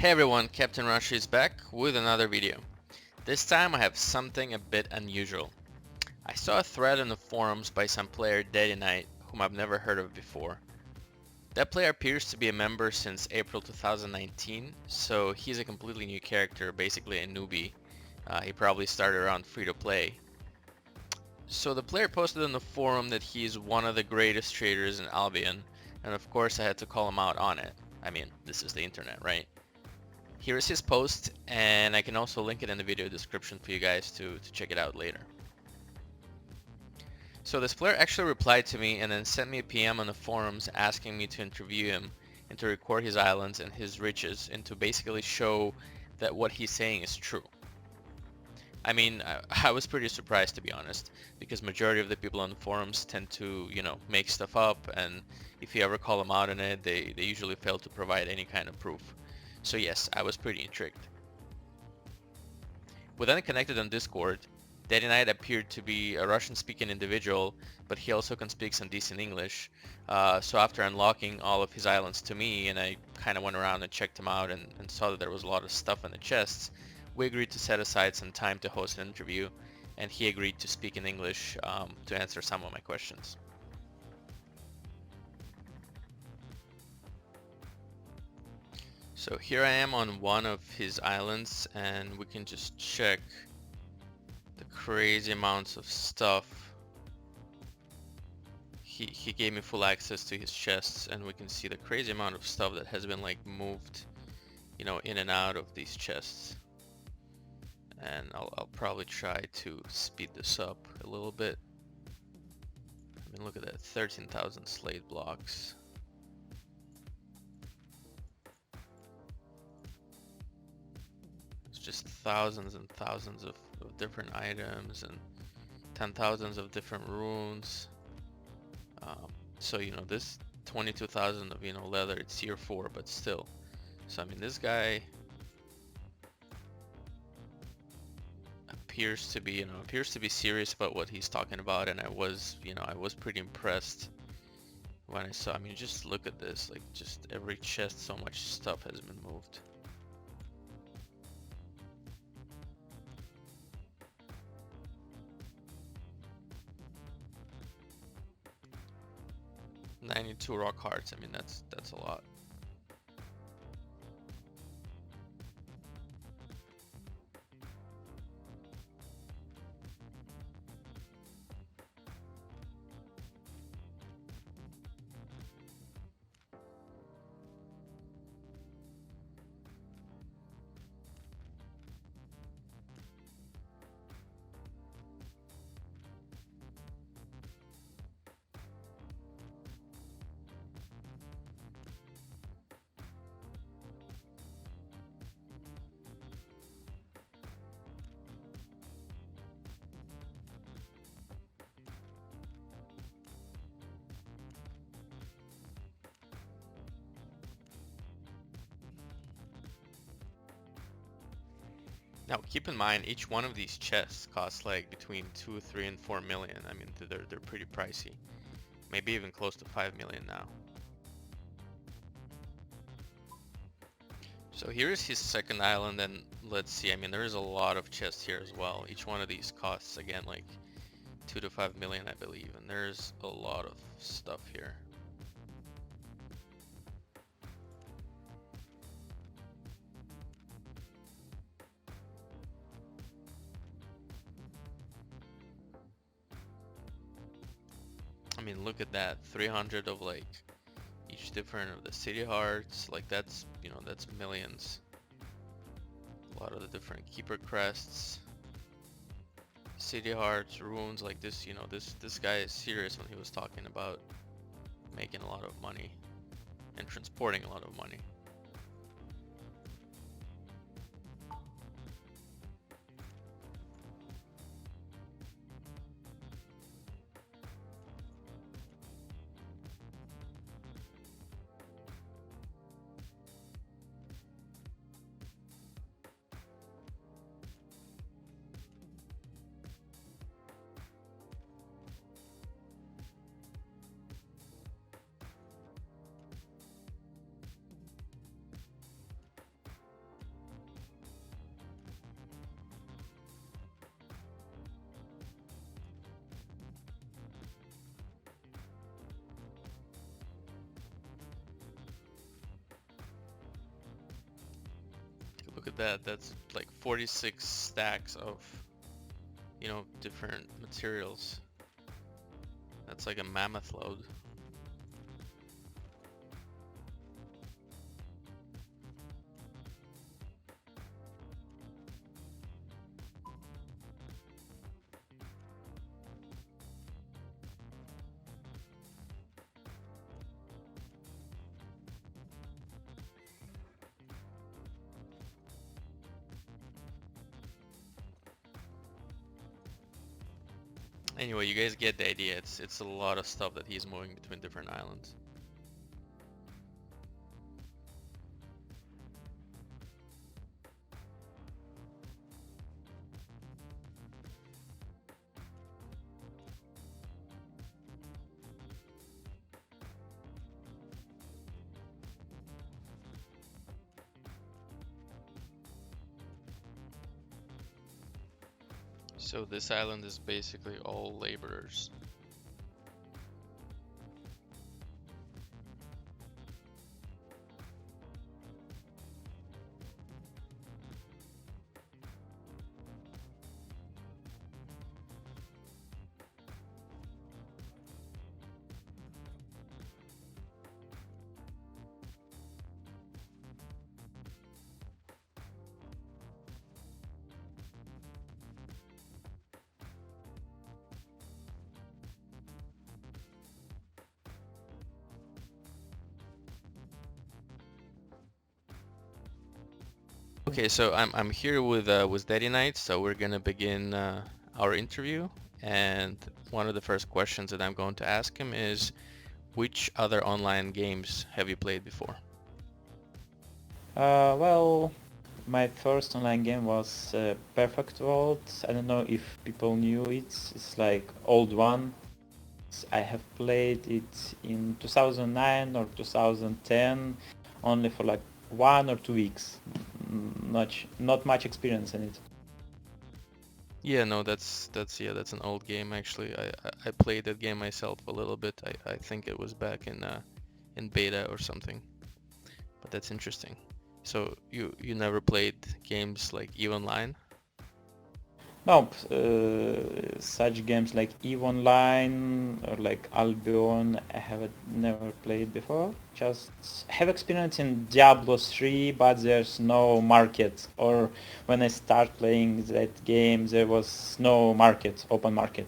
Hey everyone, Captain Rushy is back with another video. This time I have something a bit unusual. I saw a thread on the forums by some player Daddynight, whom I've never heard of before. That player appears to be a member since April 2019, so he's a completely new character, basically a newbie. He probably started around free to play. So the player posted on the forum that he's one of the greatest traders in Albion, and of course I had to call him out on it. I mean, this is the internet, right? Here is his post, and I can also link it in the video description for you guys to check it out later. So this player actually replied to me and then sent me a PM on the forums asking me to interview him and to record his islands and his riches and to basically show that what he's saying is true. I mean, I was pretty surprised, to be honest, because majority of the people on the forums tend to, make stuff up, and if you ever call them out on it, they usually fail to provide any kind of proof. So yes, I was pretty intrigued. We then connected on Discord. Daddynight appeared to be a Russian-speaking individual, but he also can speak some decent English. So after unlocking all of his islands to me, and I kind of went around and checked him out and saw that there was a lot of stuff in the chests, we agreed to set aside some time to host an interview, and he agreed to speak in English to answer some of my questions. So here I am on one of his islands, and we can just check the crazy amounts of stuff. He gave me full access to his chests, and we can see the crazy amount of stuff that has been like moved, in and out of these chests. And I'll probably try to speed this up a little bit. I mean, look at that, 13,000 slate blocks. Just thousands and thousands of different items and 10,000s of different runes. So this 22,000 of leather, it's tier 4, but still. So I mean, this guy appears to be serious about what he's talking about, and I was pretty impressed when I saw. I mean, just look at this, like just every chest, so much stuff has been moved. $92 rock hearts. I mean, that's a lot. Now keep in mind, each one of these chests costs like between 2, 3, and 4 million. I mean, they're pretty pricey. Maybe even close to 5 million now. So here's his second island, and let's see. I mean, there is a lot of chests here as well. Each one of these costs, again, like 2 to 5 million, I believe, and there's a lot of stuff here. I mean, look at that, 300 of like each different of the city hearts. Like that's that's millions. A lot of the different keeper crests, city hearts, runes. Like this, this guy is serious when he was talking about making a lot of money and transporting a lot of money. Look at that. That's like 46 stacks of, you know, different materials. That's like a mammoth load. Anyway, you guys get the idea. It's a lot of stuff that he's moving between different islands. So this island is basically all laborers. Okay, so I'm here with Daddynight, so we're gonna begin our interview, and one of the first questions that I'm going to ask him is, which other online games have you played before? Well, my first online game was Perfect World. I don't know if people knew it. It's like old one. I have played it in 2009 or 2010, only for like 1 or 2 weeks. Not much experience in it. Yeah, no, that's an old game actually. I played that game myself a little bit. I think it was back in beta or something. But that's interesting. So you never played games like EVE Online? No, such games like EVE Online or like Albion, I have never played before. Just have experience in Diablo 3, but there's no market. Or when I start playing that game, there was no market, open market.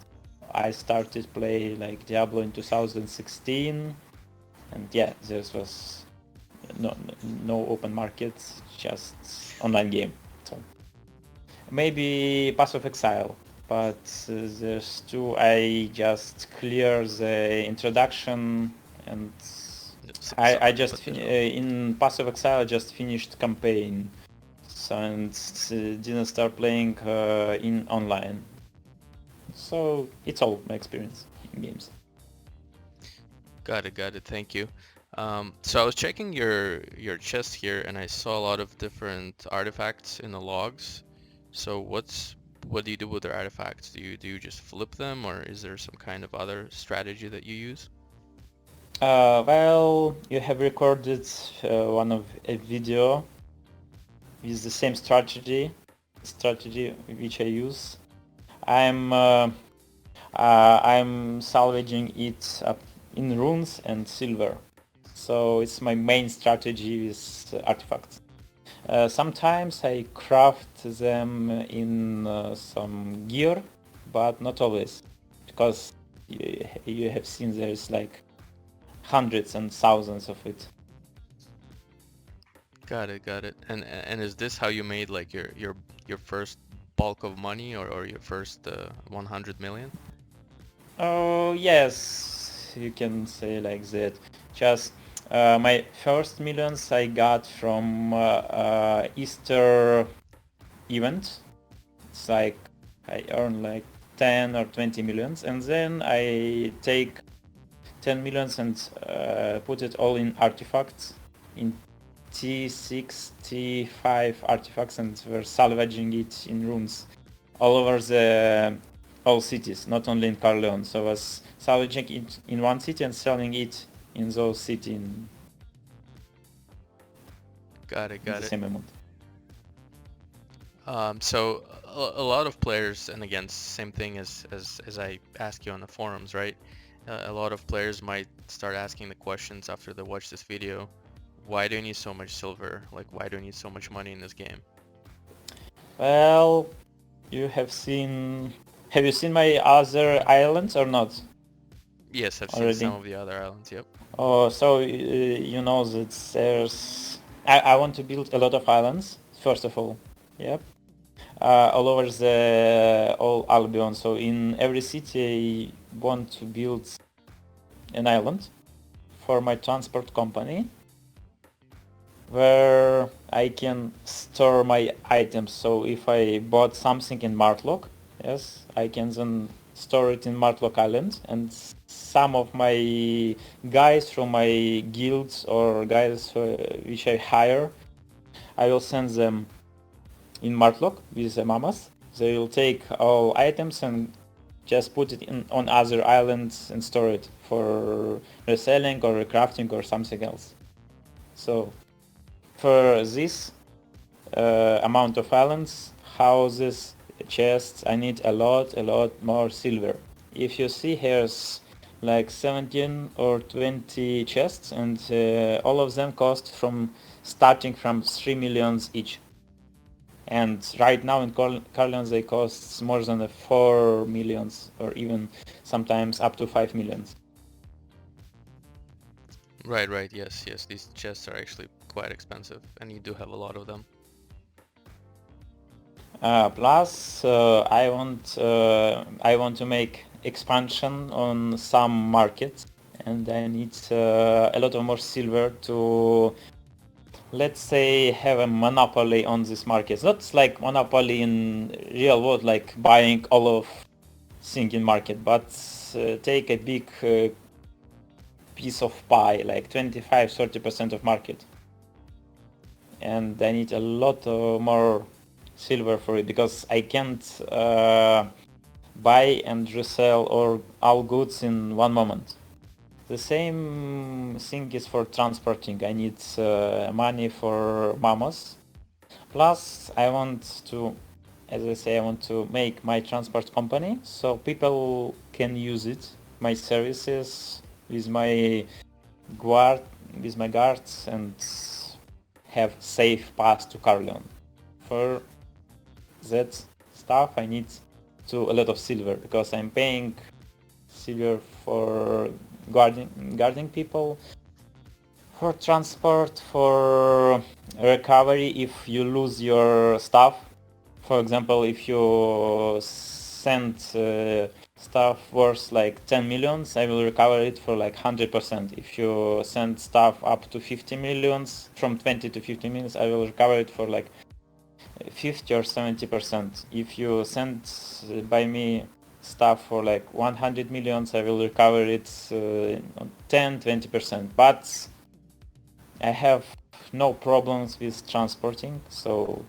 I started play like Diablo in 2016, and yeah, there was no open market, just online game. So maybe Pass of Exile, but there's two. I just clear the introduction, and I Something just but there's no. in Pass of Exile I just finished campaign, so and didn't start playing in online. So it's all my experience in games. Got it. Thank you. So I was checking your chest here, and I saw a lot of different artifacts in the logs. So what do you do with the artifacts? Do you just flip them, or is there some kind of other strategy that you use? Well, you have recorded one of a video with the same strategy which I use. I'm salvaging it up in runes and silver. So it's my main strategy with artifacts. Sometimes I craft them in some gear, but not always, because you have seen there's like hundreds and thousands of it. Got it. And is this how you made like your first bulk of money, or your first 100 million? Oh yes, you can say like that. Just my first millions I got from Easter event. It's like I earn like 10 or 20 millions, and then I take 10 millions and put it all in artifacts, in T6, T5 artifacts, and we're salvaging it in runes all over the all cities, not only in Carleon. So I was salvaging it in one city and selling it in those cities in Got the it. same amount. So a lot of players, and again, same thing as I ask you on the forums, right? A lot of players might start asking the questions after they watch this video. Why do you need so much silver? Like, why do you need so much money in this game? Well, you have seen... Have you seen my other islands or not Yes, I've seen some already? of the other islands. Yep. Oh, so you know that there's... I want to build a lot of islands, first of all. Yep. All over the all Albion. So in every city I want to build an island for my transport company where I can store my items. So if I bought something in Martlock, yes, I can then store it in Martlock Island, and some of my guys from my guilds or guys which I hire, I will send them in Martlock with the mamas. They will take all items and just put it in on other islands and store it for reselling or recrafting or something else. So for this amount of islands, houses, chests, I need a lot more silver. If you see, here's like 17 or 20 chests, and all of them cost from starting from 3 millions each. And right now in Carleon they cost more than 4 millions, or even sometimes up to 5 millions. Right, right. Yes, yes. These chests are actually quite expensive, and you do have a lot of them. Plus, I want to make expansion on some markets, and I need a lot of more silver to, let's say, have a monopoly on this market. Not like monopoly in real world, like buying all of thing in market, but take a big piece of pie, like 25-30% of market. And I need a lot more silver for it, because I can't buy and resell all goods in one moment. The same thing is for transporting. I need money for mamos. Plus, I want to, as I say, I want to make my transport company so people can use it, my services with my guards, and have safe path to Carleon. For that stuff I need a lot of silver, because I'm paying silver for guarding people, for transport, for recovery if you lose your stuff. For example, if you send stuff worth like 10 millions, I will recover it for like 100%. If you send stuff up to 50 millions, from 20 to 50 millions, I will recover it for like 50 or 70%. If you send by me stuff for like 100 millions, I will recover it 10-20%. But I have no problems with transporting, so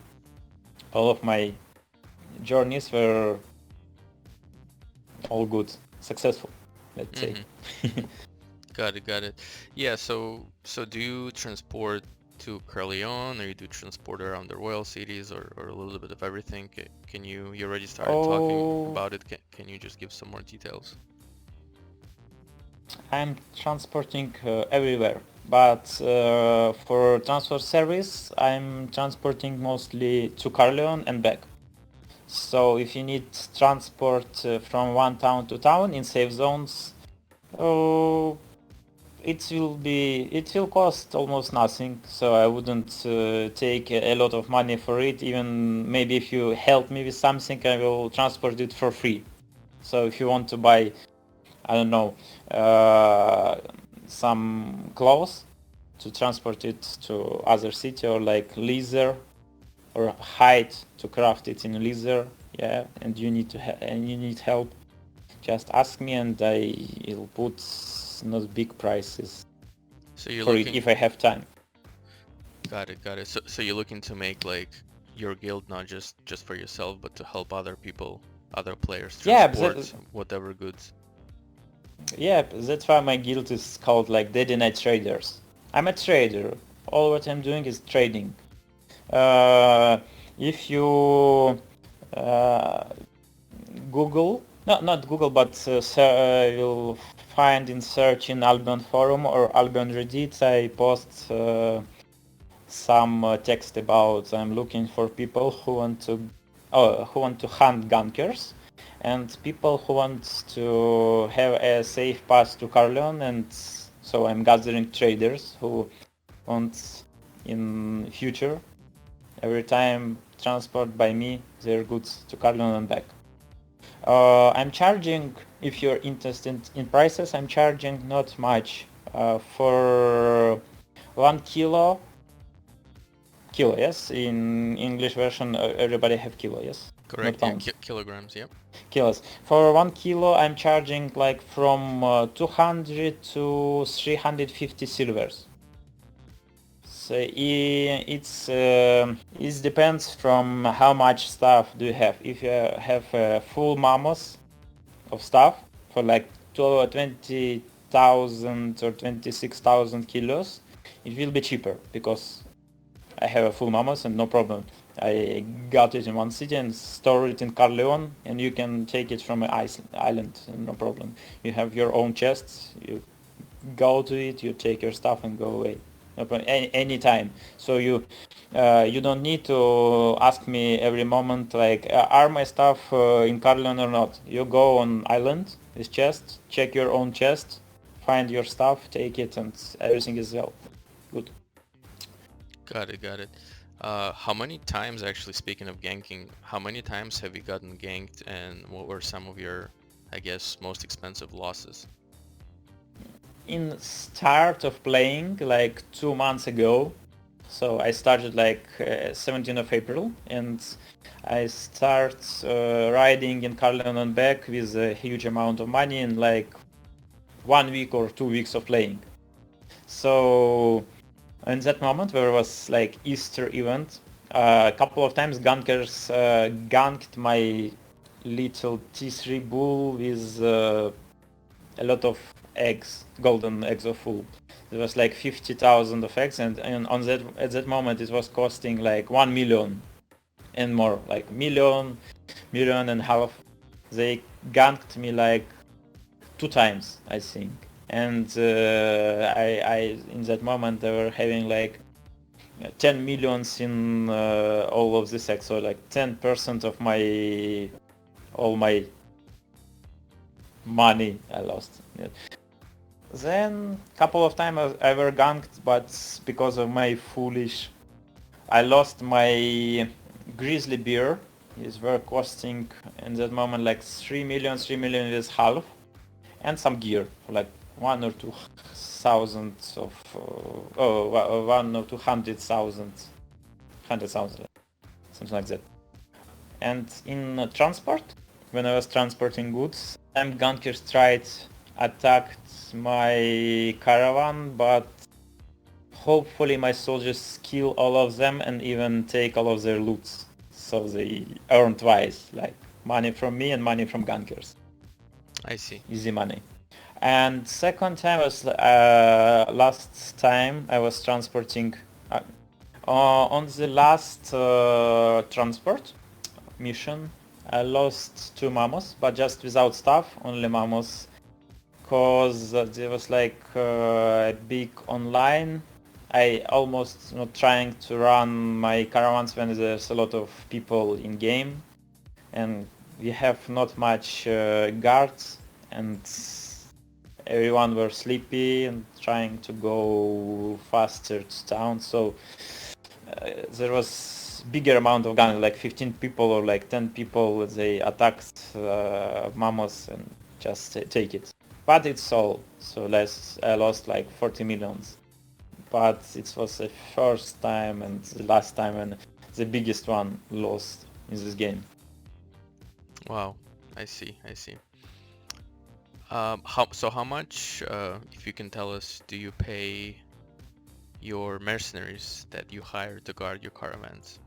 all of my journeys were all good, successful, let's say. Got it, got it. Yeah, so do you transport to Carleon, or you do transport around the royal cities, or a little bit of everything? Can you already started talking Oh, about it? Can you just give some more details? I'm transporting everywhere, but for transport service, I'm transporting mostly to Carleon and back. So if you need transport from one town to town in safe zones, oh, it will cost almost nothing. So I wouldn't take a lot of money for it. Even maybe if you help me with something, I will transport it for free. So if you want to buy, I don't know, some clothes to transport it to other city, or like leather or hide to craft it in leather, yeah, and you need and you need help, just ask me and I'll put not big prices So you're for it looking, if I have time. got it, got it. So you're looking to make like your guild not just for yourself, but to help other people, other players Yeah, transport whatever goods. yeah, that's why my guild is called like Daddynight traders. I'm a trader. All what I'm doing is trading. Uh, If you Google, no, not Google, but you'll find in search in Albion forum or Albion Reddit, I post some text about I'm looking for people who want to hunt gankers, and people who want to have a safe path to Carleon, and so I'm gathering traders who want in future every time transport by me their goods to Carleon and back. I'm charging, if you're interested in prices, I'm charging not much for 1 kilo, yes, in English version everybody have kilo, yes? Correct, Not yeah, pounds. kilograms, yep. Kilos. For 1 kilo I'm charging like from 200 to 350 silvers. So it depends from how much stuff do you have. If you have full mamos of stuff for like 20,000 or 26,000 kilos, it will be cheaper because I have a full mamos and no problem. I got it in one city and store it in Carleon, and you can take it from an island, no problem. You have your own chests, you go to it, you take your stuff and go away. No problem, any time. So you don't need to ask me every moment like, are my stuff in Carleon or not? You go on island, this chest, check your own chest, find your stuff, take it, and everything is well. Good. Got it. How many times, actually, speaking of ganking, how many times have you gotten ganked, and what were some of your, I guess, most expensive losses? In start of playing like 2 months ago, so I started like 17th of April, and I start riding in Carleon and back with a huge amount of money in like 1 week or 2 weeks of playing. So in that moment there was like Easter event, a couple of times gankers ganked my little T3 bull with a lot of eggs, golden eggs of full. There was like 50,000 of eggs, and on that at that moment it was costing like 1 million and more, like million and half. They ganked me like 2 times, I think, and I in that moment they were having like 10 millions in all of this eggs, so like 10% of my all my money I lost. Yeah. Then couple of times I were ganked, but because of my foolish, I lost my grizzly bear. These were costing in that moment like 3 million is half, and some gear for like 1 or 2 thousand of 1 or 200,000, something like that. And in transport, when I was transporting goods, some gankers tried attacked my caravan, but hopefully my soldiers kill all of them and even take all of their loots. So they earn twice, like money from me and money from gankers. I see. Easy money. And second time was last time I was transporting on the last transport mission. I lost 2 mamos, but just without stuff, only mamos, cause there was like a big online. I almost not trying to run my caravans when there's a lot of people in game, and we have not much guards, and everyone were sleepy and trying to go faster to town. So there was bigger amount of guns, like 15 people or like 10 people. They attacked Mamos and just take it. But it's all, so I lost like 40 millions. But it was the first time and the last time and the biggest one lost in this game. Wow, I see. How much, if you can tell us, do you pay your mercenaries that you hire to guard your caravans?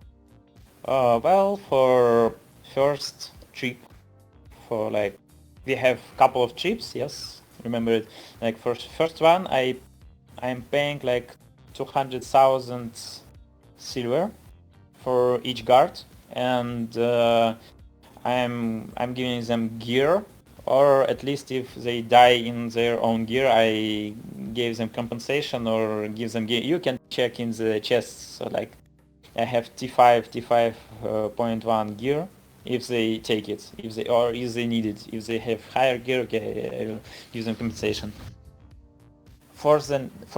Well, for first trip, for like we have couple of trips, yes. Remember it. Like first one, I'm paying like 200,000 silver for each guard, and I'm giving them gear, or at least if they die in their own gear, I gave them compensation or give them gear. You can check in the chests. So like I have T5, T5.1 gear. If they take it, if they need it, if they have higher gear, okay, I will give them compensation. For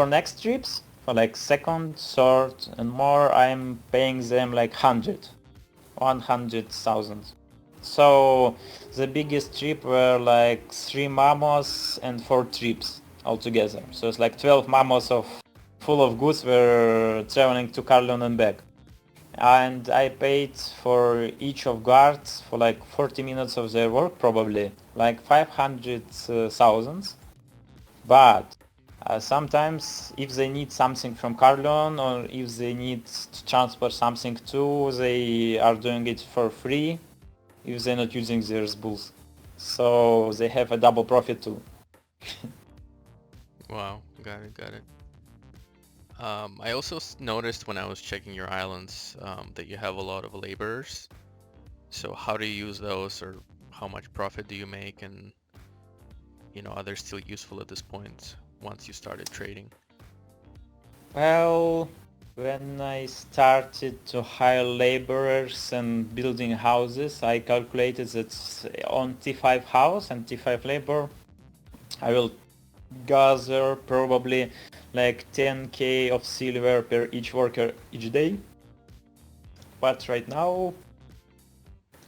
next trips, for like second, third, and more, I'm paying them like 100,000. So the biggest trip were like 3 mamos and 4 trips altogether. So it's like 12 mamos full of goods were traveling to Carleon and back. And I paid for each of guards for like 40 minutes of their work, probably like 500,000. But sometimes if they need something from Carleon or if they need to transfer something too, they are doing it for free if they're not using their bulls. So they have a double profit too. Wow, got it. I also noticed when I was checking your islands that you have a lot of laborers. So how do you use those, or how much profit do you make, and are they still useful at this point once you started trading? Well, when I started to hire laborers and building houses, I calculated that on T5 house and T5 labor, I will gather probably like 10k of silver per each worker each day. But right now,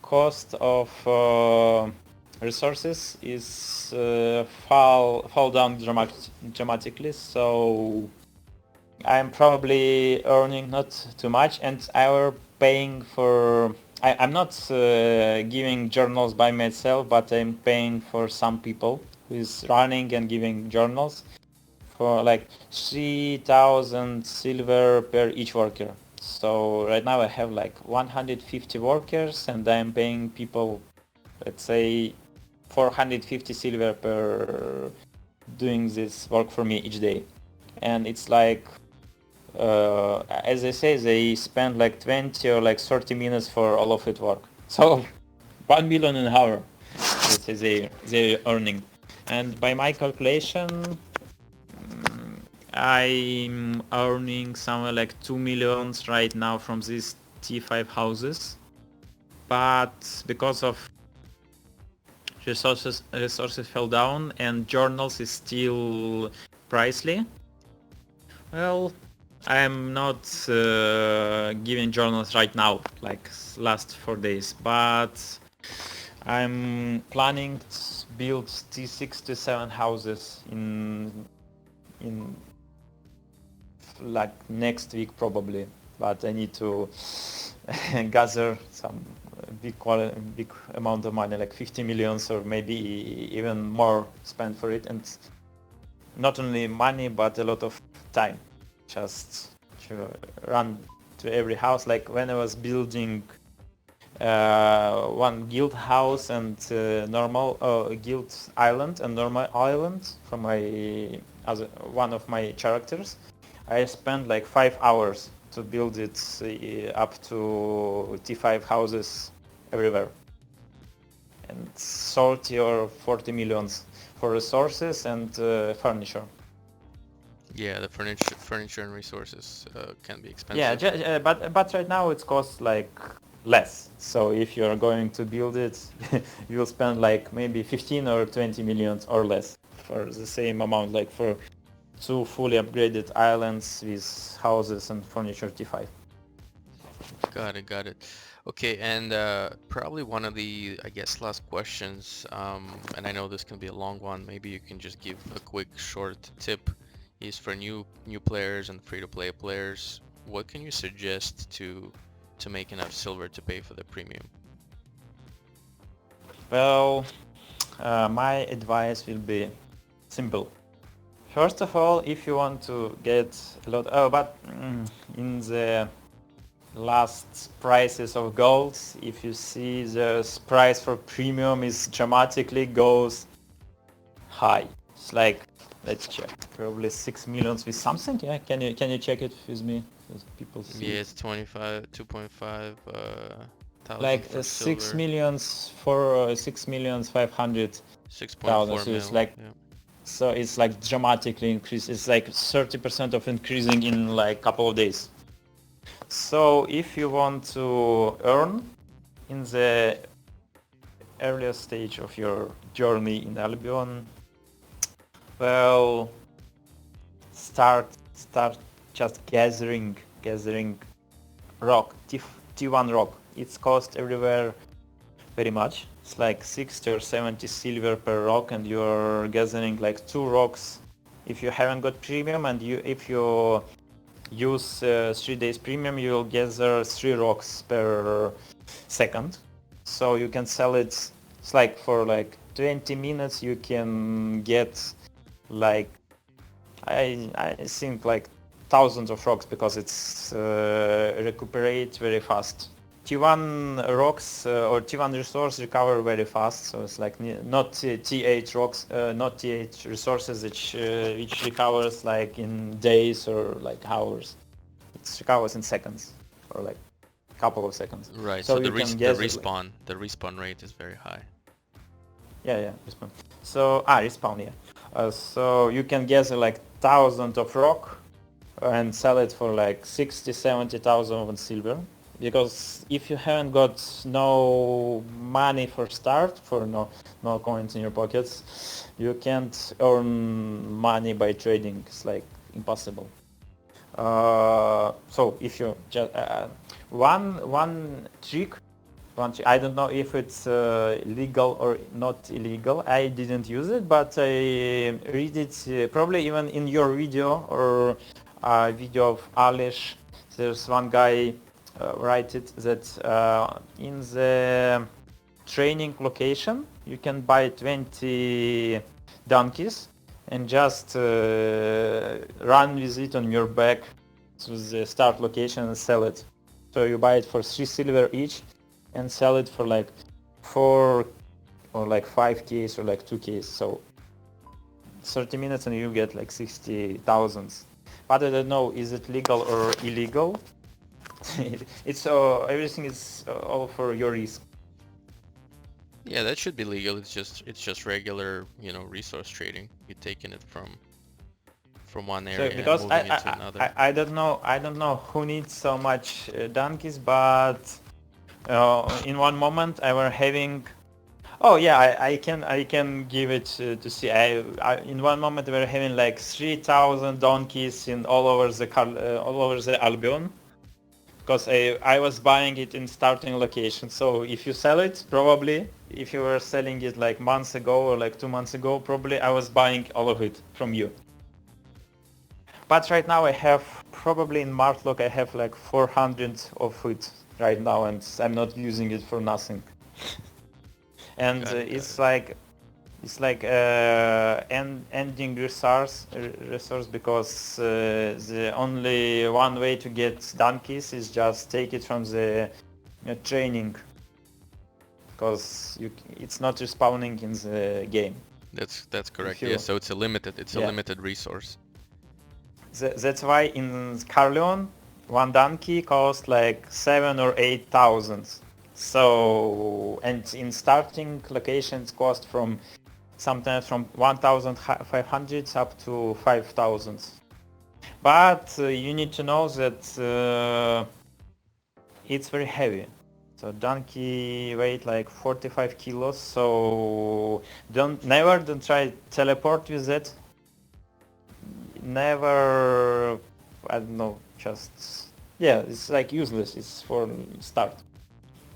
cost of resources is fall down dramatically, so I'm probably earning not too much, and I'm paying for. I'm not giving journals by myself, but I'm paying for some people who is running and giving journals for like 3,000 silver per each worker. So right now I have like 150 workers, and I'm paying people, let's say, 450 silver per doing this work for me each day. And it's like, as I say, they spend like 20 or like 30 minutes for all of it work. So 1 million an hour, let's say they're earning. And by my calculation, I'm earning somewhere like 2 millions right now from these T5 houses. But because of resources fell down and journals is still pricey, well, I'm not giving journals right now, like last 4 days, but I'm planning to build T6 to 7 houses in like next week probably, but I need to gather some big amount of money, like 50 millions or maybe even more spent for it, and not only money but a lot of time just to run to every house. Like when I was building one guild house and normal guild island and normal island from my one of my characters, I spent like 5 hours to build it up to T5 houses everywhere, and 30 or 40 millions for resources and furniture. Yeah, the furniture and resources can be expensive. Yeah, but right now it costs like less. So if you're going to build it, you'll spend like maybe 15 or 20 millions or less for the same amount, like for 2 fully upgraded islands with houses and furniture T5. Got it. Okay, and probably one of the, I guess, last questions, and I know this can be a long one, maybe you can just give a quick short tip, is for new players and free-to-play players. What can you suggest to make enough silver to pay for the premium? Well, my advice will be simple. First of all, if you want to get a lot, in the last prices of gold, if you see the price for premium is dramatically goes high. It's like, let's check, probably 6 millions with something. Yeah, can you check it with me? Just people see Yeah, it. it's 25, 2.5 thousand Like for 6 silver, millions for 6,500,000. 6.4 So it's mil. like Yeah. dramatically increased. It's like 30% of increasing in like couple of days. So if you want to earn in the earliest stage of your journey in Albion, well, start just gathering rock, T1 rock. It's cost everywhere very much. It's like 60 or 70 silver per rock, and you're gathering like 2 rocks if you haven't got premium, and if you use 3 days premium, you'll gather 3 rocks per second. So you can sell it. It's like for like 20 minutes you can get like I think like thousands of rocks, because it's recuperate very fast. T1 rocks or T1 resource recover very fast, so it's like not T8 rocks, not T8 resources which recovers like in days or like hours. It recovers in seconds or like a couple of seconds. Right. So So you can guess the respawn rate is very high. yeah, respawn. So respawn, yeah. So you can gather like thousands of rock and sell it for like 60,000-70,000 of silver. Because if you haven't got no money for start, for no coins in your pockets, you can't earn money by trading. It's like impossible. So if you just one trick, I don't know if it's legal or not illegal. I didn't use it, but I read it probably even in your video or video of Alish. There's one guy write it that in the training location you can buy 20 donkeys and just run with it on your back to the start location and sell it. So you buy it for 3 silver each and sell it for like 4 or like 5Ks or like 2Ks. So 30 minutes and you get like 60,000. But I don't know, is it legal or illegal? It's everything is all for your risk. Yeah, that should be legal. It's just regular, resource trading. You're taking it from one So area and because moving it to another. I don't know who needs so much donkeys, but in one moment I were having. Oh yeah, I can give it to see. In one moment we were having like 3,000 donkeys in all over the Albion, because I was buying it in starting location. So if you sell it, probably if you were selling it like months ago or like 2 months ago, probably I was buying all of it from you. But right now I have probably in Martlock I have like 400 of it right now, and I'm not using it for nothing. And it's like ending resource because the only one way to get donkeys is just take it from the training, because it's not respawning in the game. That's correct. Yeah, so it's a limited resource. That's why in Carleon one donkey costs like 7 or 8,000. So, and in starting locations cost sometimes from 1,500 up to 5,000. But you need to know that it's very heavy. So donkey weight like 45 kilos. So don't try teleport with it. Never, I don't know, just it's like useless. It's for start.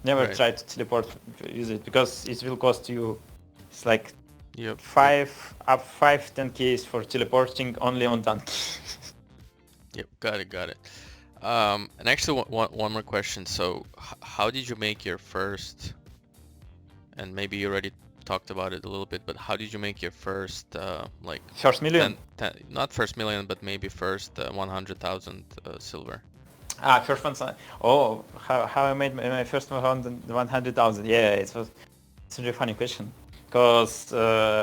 Never try to teleport with it, because it will cost you. It's like 5-10Ks for teleporting only on donkey. Yep, got it. And actually, one more question. So, how did you make your first? And maybe you already talked about it a little bit, but how did you make your first first million? Not first million, but maybe first 100,000 silver. First one. Oh, how I made my first 100,000? Yeah, it's a really funny question. because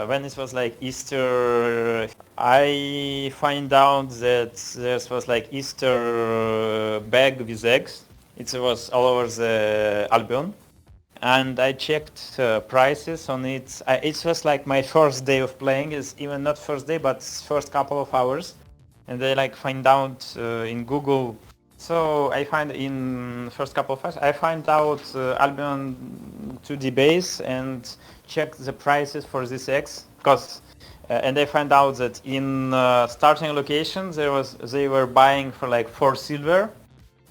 when it was like Easter, I find out that there was like Easter bag with eggs. It was all over the Albion, and I checked prices on it. It was like my first day of playing. Is even not first day, but first couple of hours, and I like find out in Google. So I find in first couple of hours, I find out Albion 2D base and check the prices for this X, because and I find out that in starting location they were buying for like 4 silver.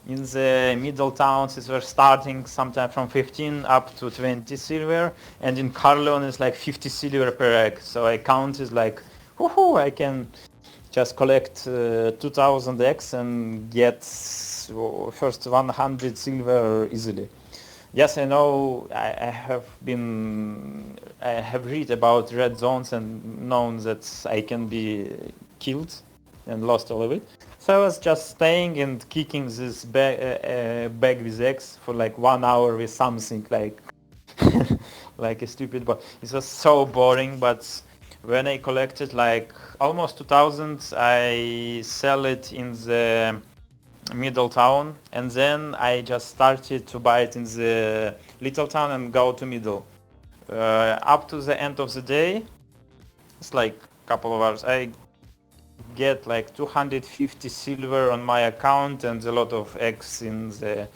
In the middle towns it were starting sometime from 15 up to 20 silver, and in Carleon it's like 50 silver per egg. So I counted like, woohoo, I can just collect 2000 eggs and get first 100 silver easily. Yes, I know. I have read about red zones and known that I can be killed and lost all of it. So I was just staying and kicking this bag with eggs for like 1 hour with something like like a stupid. But it was so boring. But when I collected like almost 2000, I sell it in the middle town, and then I just started to buy it in the little town and go to middle. Up to the end of the day, it's like a couple of hours, I get like 250 silver on my account and a lot of eggs in the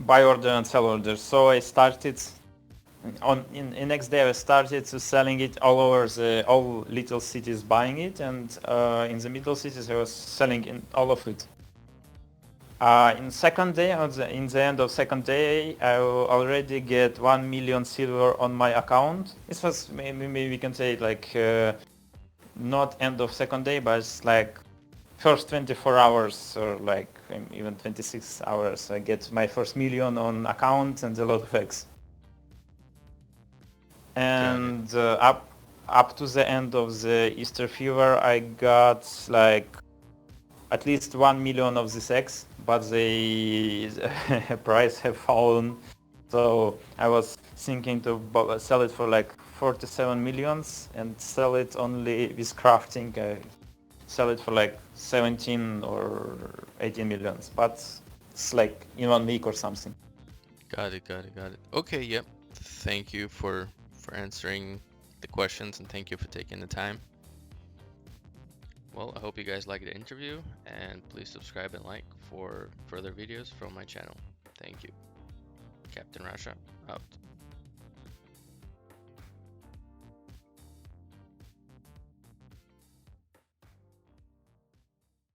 buy order and sell order. So I started in next day I started to selling it all over all little cities, buying it, and in the middle cities I was selling in all of it. In second day, in the end of second day, I already get 1 million silver on my account. This was maybe we can say like not end of second day, but it's like first 24 hours or like even 26 hours. I get my first million on account and a lot of eggs. And up to the end of the Easter fever, I got like at least 1 million of these eggs, but the price have fallen. So I was thinking to sell it for like 47 millions and sell it only with crafting. Sell it for like 17 or 18 millions, but it's like in 1 week or something. Got it. Okay, yep. Thank you for answering the questions, and thank you for taking the time. Well, I hope you guys liked the interview, and please subscribe and like for further videos from my channel. Thank you. Captain Russia, out.